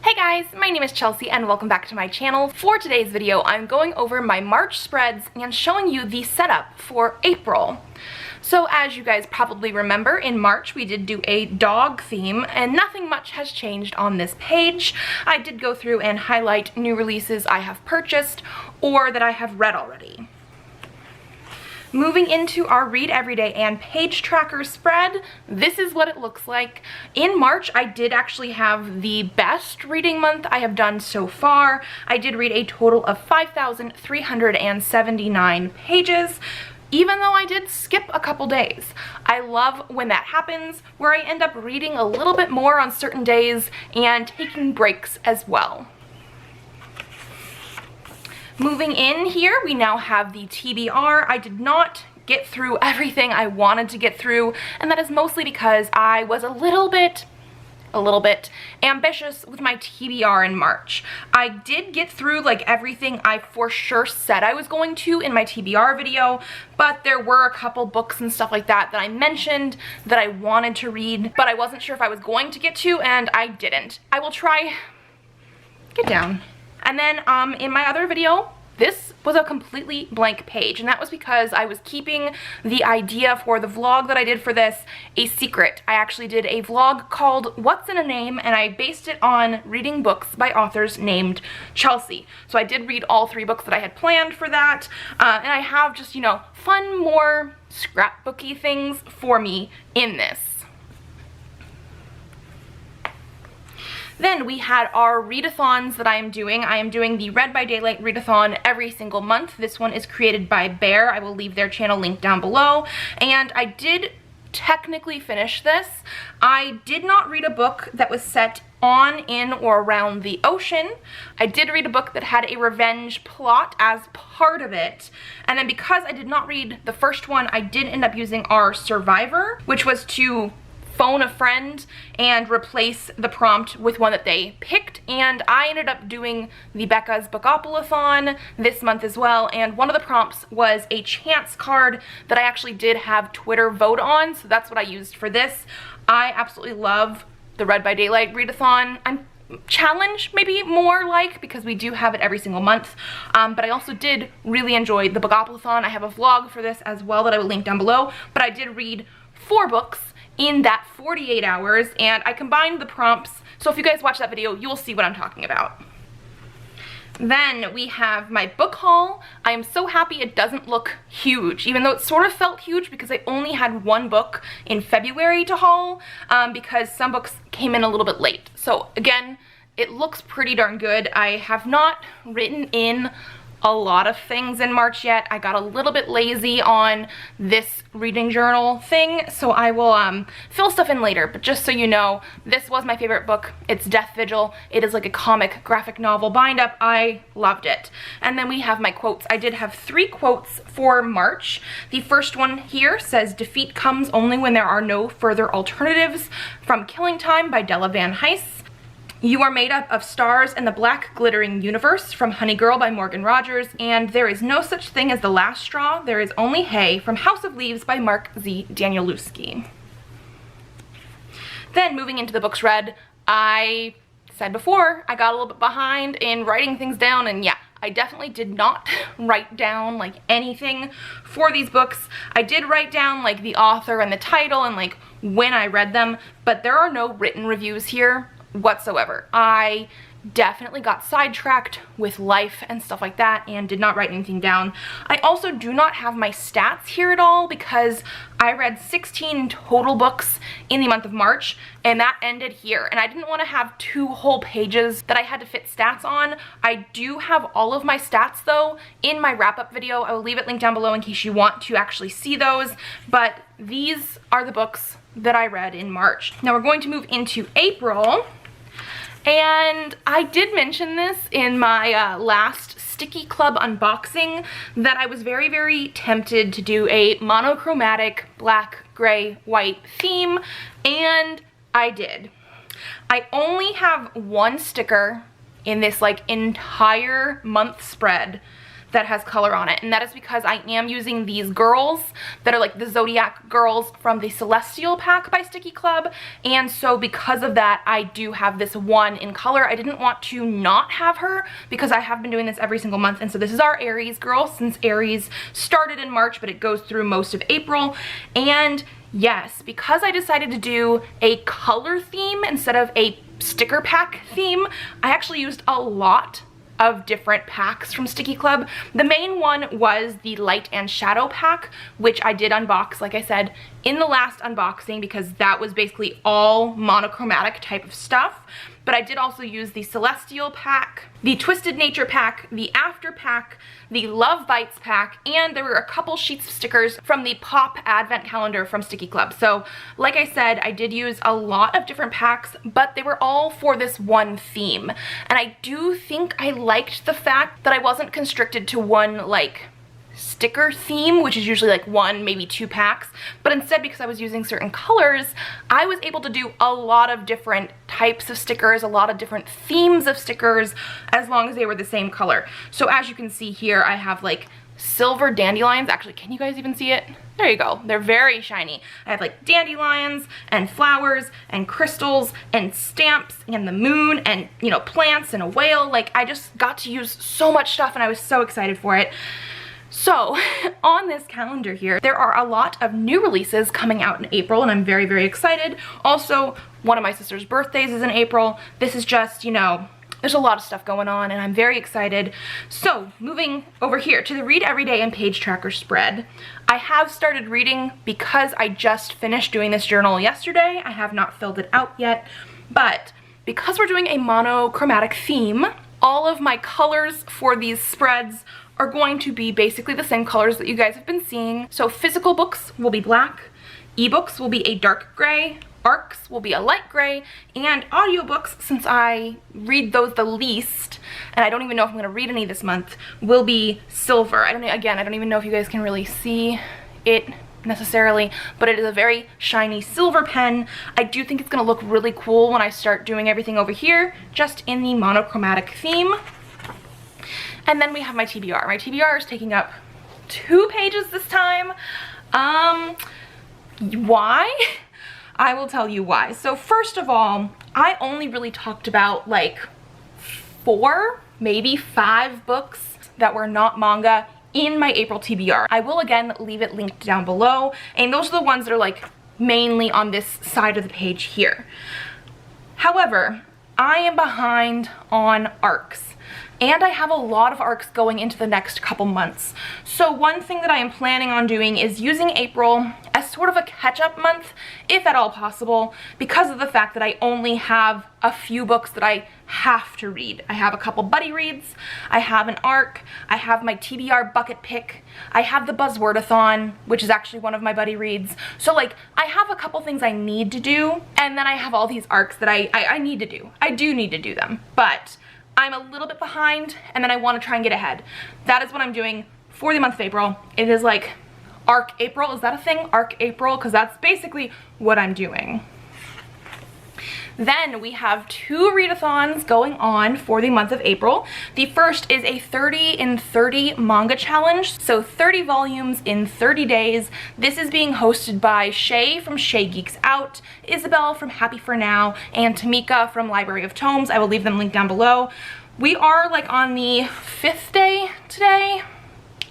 Hey guys, my name is Chelsea and welcome back to my channel. For today's video, I'm going over my March spreads and showing you the setup for April. So as you guys probably remember, in March we did do a dog theme and nothing much has changed on this page. I did go through and highlight new releases I have purchased or that I have read already. Moving into our Read Everyday and Page Tracker spread, this is what it looks like. In March, I did actually have the best reading month I have done so far. I did read a total of 5,379 pages, even though I did skip a couple days. I love when that happens, where I end up reading a little bit more on certain days and taking breaks as well. Moving in here, we now have the TBR. I did not get through everything I wanted to get through, and that is mostly because I was a little bit ambitious with my TBR in March. I did get through like everything I for sure said I was going to in my TBR video, but there were a couple books and stuff like that that I mentioned that I wanted to read, but I wasn't sure if I was going to get to, and I didn't. I will try. Get down. And then in my other video, this was a completely blank page, and that was because I was keeping the idea for the vlog that I did for this a secret. I actually did a vlog called What's in a Name, and I based it on reading books by authors named Chelsea. So I did read all 3 books that I had planned for that, and I have just, you know, fun, more scrapbooky things for me in this. Then we had our readathons that I am doing. I am doing the Read by Daylight readathon every single month. This one is created by Bear. I will leave their channel link down below. And I did technically finish this. I did not read a book that was set on, in, or around the ocean. I did read a book that had a revenge plot as part of it. And then because I did not read the first one, I did end up using our Survivor, which was to phone a friend and replace the prompt with one that they picked, and I ended up doing the Becca's Bookoplathon this month as well, and one of the prompts was a chance card that I actually did have Twitter vote on, so that's what I used for this. I absolutely love the Read by Daylight readathon. I'm challenge maybe more like, because we do have it every single month, but I also did really enjoy the Bookoplathon. I have a vlog for this as well that I will link down below, but I did read 4 books in that 48 hours, and I combined the prompts, so if you guys watch that video, you will see what I'm talking about. Then we have my book haul. I am so happy it doesn't look huge, even though it sort of felt huge because I only had 1 book in February to haul, because some books came in a little bit late. So again, it looks pretty darn good. I have not written in a lot of things in March yet. I got a little bit lazy on this reading journal thing, so I will fill stuff in later, but just so you know, this was my favorite book. It's Death Vigil. It is like a comic graphic novel bind up. I loved it. And then we have my quotes. I did have 3 quotes for March. The first one here says, "Defeat comes only when there are no further alternatives," from Killing Time by Della Van Heist. "You are made up of stars and the black glittering universe," from Honey Girl by Morgan Rogers, and "There is no such thing as the last straw, there is only hay," from House of Leaves by Mark Z. Danielewski. Then moving into the books read, I said before, I got a little bit behind in writing things down, and yeah, I definitely did not write down like anything for these books. I did write down like the author and the title and like when I read them, but there are no written reviews here whatsoever. I definitely got sidetracked with life and stuff like that and did not write anything down. I also do not have my stats here at all because I read 16 total books in the month of March, and that ended here, and I didn't want to have 2 whole pages that I had to fit stats on. I do have all of my stats though in my wrap-up video. I will leave it linked down below in case you want to actually see those, but these are the books that I read in March. Now we're going to move into April. And I did mention this in my last Stickii Club unboxing that I was very, very tempted to do a monochromatic black, gray, white theme, and I did. I only have 1 sticker in this like entire month spread that has color on it, and that is because I am using these girls that are like the Zodiac girls from the Celestial pack by Stickii Club, and so because of that I do have this one in color. I didn't want to not have her because I have been doing this every single month, and so this is our Aries girl since Aries started in March, but it goes through most of April. And yes, because I decided to do a color theme instead of a sticker pack theme, I actually used a lot of different packs from Stickii Club. The main one was the Light and Shadow pack, which I did unbox, like I said, in the last unboxing because that was basically all monochromatic type of stuff. But I did also use the Celestial pack, the Twisted Nature pack, the After pack, the Love Bites pack, and there were a couple sheets of stickers from the Pop Advent Calendar from Stickii Club. So like I said, I did use a lot of different packs, but they were all for this one theme. And I do think I liked the fact that I wasn't constricted to one like sticker theme, which is usually like one, maybe two packs, but instead because I was using certain colors, I was able to do a lot of different types of stickers, a lot of different themes of stickers, as long as they were the same color. So as you can see here, I have like silver dandelions. Actually, can you guys even see it? There you go. They're very shiny. I have like dandelions and flowers and crystals and stamps and the moon and, you know, plants and a whale. Like, I just got to use so much stuff and I was so excited for it. So on this calendar here, there are a lot of new releases coming out in April, and I'm very, very excited. Also, one of my sister's birthdays is in April. This is just, you know, there's a lot of stuff going on and I'm very excited. So moving over here to the Read Every Day and Page Tracker spread. I have started reading because I just finished doing this journal yesterday. I have not filled it out yet, but because we're doing a monochromatic theme, all of my colors for these spreads are going to be basically the same colors that you guys have been seeing. So physical books will be black, ebooks will be a dark gray, ARCs will be a light gray, and audiobooks, since I read those the least, and I don't even know if I'm gonna read any this month, will be silver. I don't even know if you guys can really see it necessarily, but it is a very shiny silver pen. I do think it's gonna look really cool when I start doing everything over here, just in the monochromatic theme. And then we have my TBR. My TBR is taking up 2 pages this time. Why? I will tell you why. So first of all, I only really talked about like 4, maybe 5 books that were not manga in my April TBR. I will again leave it linked down below, and those are the ones that are like mainly on this side of the page here. However, I am behind on ARCs. And I have a lot of ARCs going into the next couple months. So one thing that I am planning on doing is using April as sort of a catch-up month, if at all possible, because of the fact that I only have a few books that I have to read. I have a couple buddy reads, I have an ARC, I have my TBR bucket pick, I have the Buzzwordathon, which is actually one of my buddy reads. So like, I have a couple things I need to do, and then I have all these ARCs that I need to do. I do need to do them, but I'm a little bit behind, and then I want to try and get ahead. That is what I'm doing for the month of April. It is like ARC April. Is that a thing? ARC April? Because that's basically what I'm doing. Then we have 2 readathons going on for the month of April. The first is a 30 in 30 manga challenge, so 30 volumes in 30 days. This is being hosted by Shae from Shae Geeks Out, Isabel from Happy For Now, and Temeka from Library of Tomes. I will leave them linked down below. We are like on the 5th day today.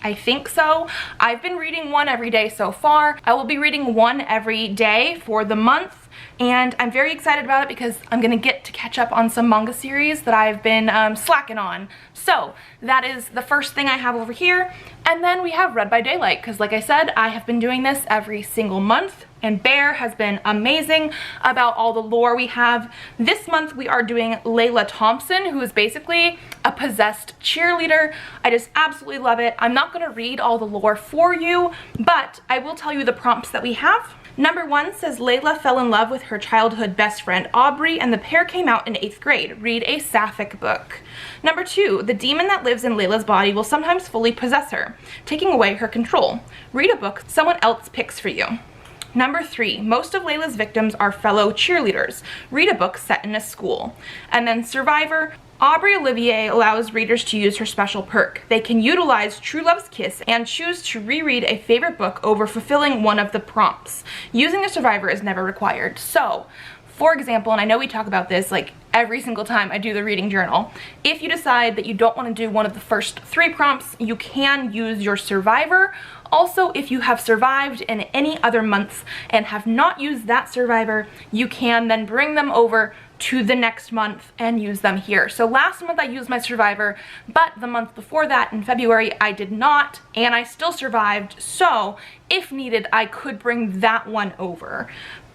I think so. I've been reading one every day so far. I will be reading one every day for the month, and I'm very excited about it because I'm gonna get to catch up on some manga series that I've been slacking on. So that is the first thing I have over here. And then we have Read by Daylight, because like I said, I have been doing this every single month, and Bear has been amazing about all the lore we have. This month we are doing Layla Thompson, who is basically a possessed cheerleader. I just absolutely love it. I'm not gonna read all the lore for you, but I will tell you the prompts that we have. Number 1 says Layla fell in love with her childhood best friend Aubrey, and the pair came out in 8th grade. Read a sapphic book. Number 2, the demon that lives in Layla's body will sometimes fully possess her, taking away her control. Read a book someone else picks for you. Number 3, most of Layla's victims are fellow cheerleaders. Read a book set in a school. And then Survivor, Aubrey Olivier allows readers to use her special perk. They can utilize True Love's Kiss and choose to reread a favorite book over fulfilling one of the prompts. Using a survivor is never required. So, for example, and I know we talk about this like every single time I do the reading journal, if you decide that you don't want to do one of the first 3 prompts, you can use your survivor. Also, if you have survived in any other months and have not used that survivor, you can then bring them over to the next month and use them here. So last month I used my survivor, but the month before that in February I did not, and I still survived. So if needed, I could bring that one over.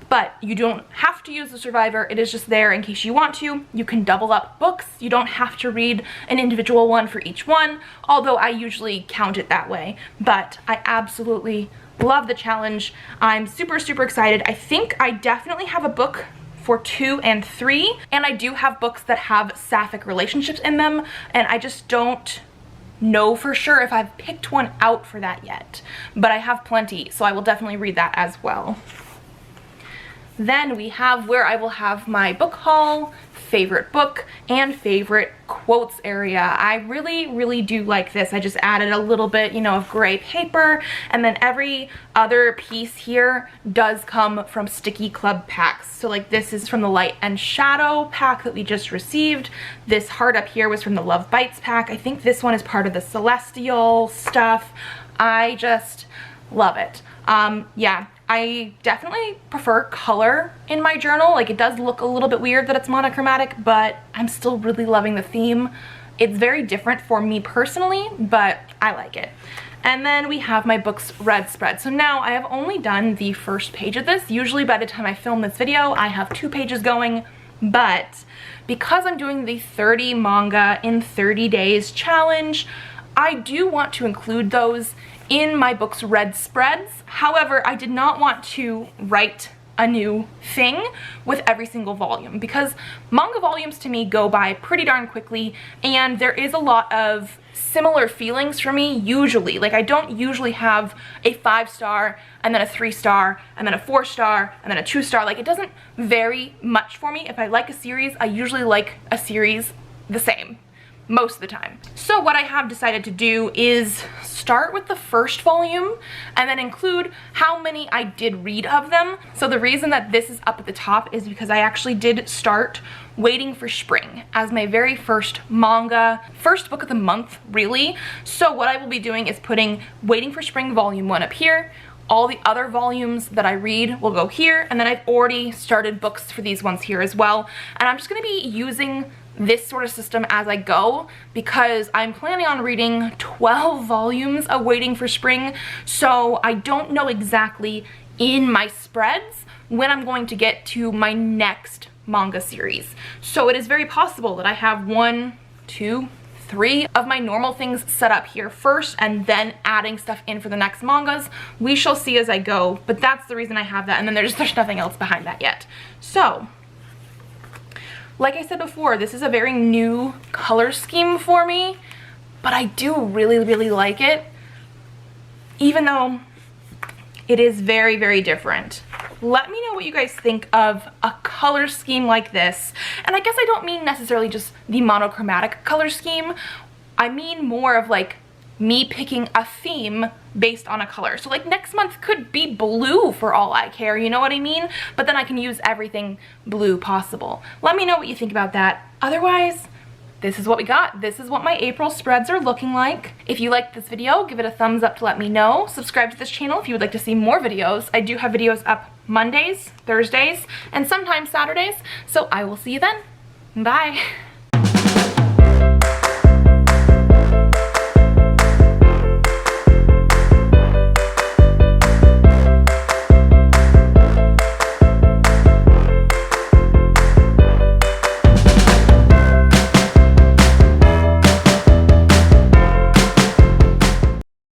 But you don't have to use the survivor, it is just there in case you want to. You can double up books, you don't have to read an individual one for each one, although I usually count it that way. But I absolutely love the challenge. I'm super, super excited. I think I definitely have a book for 2 and 3, and I do have books that have sapphic relationships in them, and I just don't know for sure if I've picked one out for that yet. But I have plenty, so I will definitely read that as well. Then we have where I will have my book haul, favorite book, and favorite quotes area. I really, really do like this. I just added a little bit, you know, of gray paper, and then every other piece here does come from Stickii Club packs. So like this is from the Light and Shadow pack that we just received. This heart up here was from the Love Bites pack. I think this one is part of the Celestial stuff. I just love it. Yeah. I definitely prefer color in my journal. Like, it does look a little bit weird that it's monochromatic, but I'm still really loving the theme. It's very different for me personally, but I like it. And then we have my books read spread. So now I have only done the first page of this. Usually by the time I film this video, I have 2 pages going, but because I'm doing the 30 manga in 30 days challenge, I do want to include those in my books read spreads. However, I did not want to write a new thing with every single volume because manga volumes to me go by pretty darn quickly, and there is a lot of similar feelings for me usually. Like, I don't usually have a 5-star and then a 3-star and then a 4-star and then a 2-star. Like, it doesn't vary much for me. If I like a series, I usually like a series the same most of the time. So what I have decided to do is start with the first volume and then include how many I did read of them. So the reason that this is up at the top is because I actually did start Waiting for Spring as my very first manga, first book of the month, really. So what I will be doing is putting Waiting for Spring volume 1 up here. All the other volumes that I read will go here, and then I've already started books for these ones here as well. And I'm just going to be using this sort of system as I go because I'm planning on reading 12 volumes of Waiting for Spring, so I don't know exactly in my spreads when I'm going to get to my next manga series. So it is very possible that I have 1, 2, 3 of my normal things set up here first and then adding stuff in for the next mangas. We shall see as I go, but that's the reason I have that, and then there's nothing else behind that yet. So like I said before, this is a very new color scheme for me, but I do really, really like it, even though it is very, very different. Let me know what you guys think of a color scheme like this. And I guess I don't mean necessarily just the monochromatic color scheme. I mean more of like me picking a theme based on a color. So like next month could be blue for all I care, you know what I mean? But then I can use everything blue possible. Let me know what you think about that. Otherwise, this is what we got. This is what my April spreads are looking like. If you liked this video, give it a thumbs up to let me know. Subscribe to this channel if you would like to see more videos. I do have videos up Mondays, Thursdays, and sometimes Saturdays. So I will see you then. Bye.